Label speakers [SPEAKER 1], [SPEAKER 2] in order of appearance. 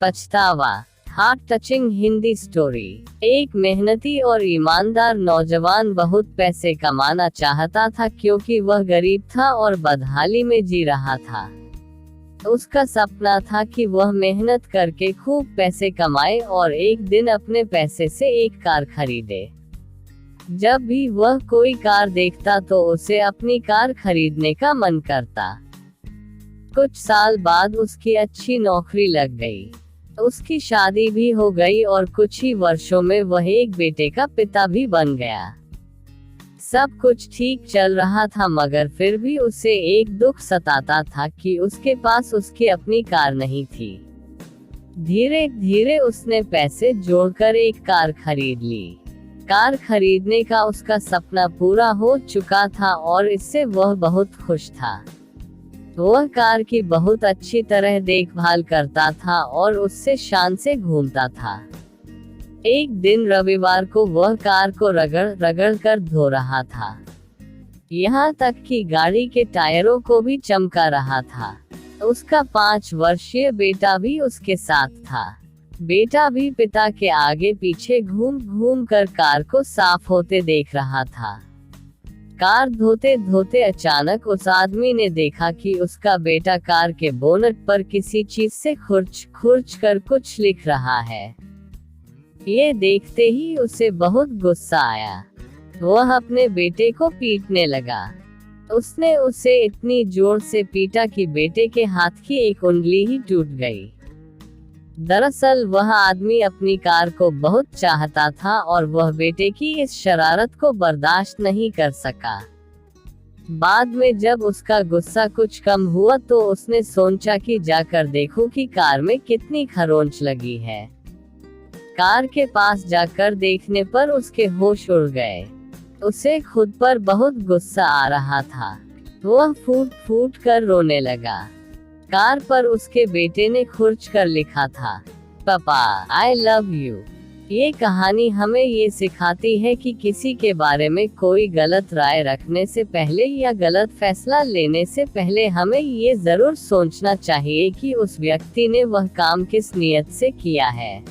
[SPEAKER 1] पछतावा। Heart touching Hindi story. एक मेहनती और ईमानदार नौजवान बहुत पैसे कमाना चाहता था क्योंकि वह गरीब था और बदहाली में जी रहा था। उसका सपना था कि वह मेहनत करके खूब पैसे कमाए और एक दिन अपने पैसे से एक कार खरीदे। जब भी वह कोई कार देखता तो उसे अपनी कार खरीदने का मन करता। कुछ साल बाद उसकी अच्छी नौकरी लग गई, उसकी शादी भी हो गई और कुछ ही वर्षों में वह एक बेटे का पिता भी बन गया। सब कुछ ठीक चल रहा था, मगर फिर भी उसे एक दुख सताता था कि उसके पास उसकी अपनी कार नहीं थी। धीरे धीरे उसने पैसे जोड़कर एक कार खरीद ली। कार खरीदने का उसका सपना पूरा हो चुका था और इससे वह बहुत खुश था। वह कार की बहुत अच्छी तरह देखभाल करता था और उससे शान से घूमता था। एक दिन रविवार को वह कार को रगड़ रगड़ कर धो रहा था, यहाँ तक कि गाड़ी के टायरों को भी चमका रहा था। उसका 5 वर्षीय बेटा भी उसके साथ था। बेटा भी पिता के आगे पीछे घूम घूम कर कार को साफ होते देख रहा था। कार धोते धोते अचानक उस आदमी ने देखा कि उसका बेटा कार के बोनट पर किसी चीज से खुरच खुरच कर कुछ लिख रहा है। ये देखते ही उसे बहुत गुस्सा आया। वह अपने बेटे को पीटने लगा। उसने उसे इतनी जोर से पीटा कि बेटे के हाथ की एक उंगली ही टूट गई। दरअसल वह आदमी अपनी कार को बहुत चाहता था और वह बेटे की इस शरारत को बर्दाश्त नहीं कर सका। बाद में जब उसका गुस्सा कुछ कम हुआ तो उसने सोचा कि जाकर देखूं कि कार में कितनी खरोंच लगी है। कार के पास जाकर देखने पर उसके होश उड़ गए। उसे खुद पर बहुत गुस्सा आ रहा था। वह फूट फूट कर रोने लगा। कार पर उसके बेटे ने खुरच कर लिखा था, पापा आई लव यू। ये कहानी हमें ये सिखाती है कि किसी के बारे में कोई गलत राय रखने से पहले या गलत फैसला लेने से पहले हमें ये जरूर सोचना चाहिए कि उस व्यक्ति ने वह काम किस नियत से किया है।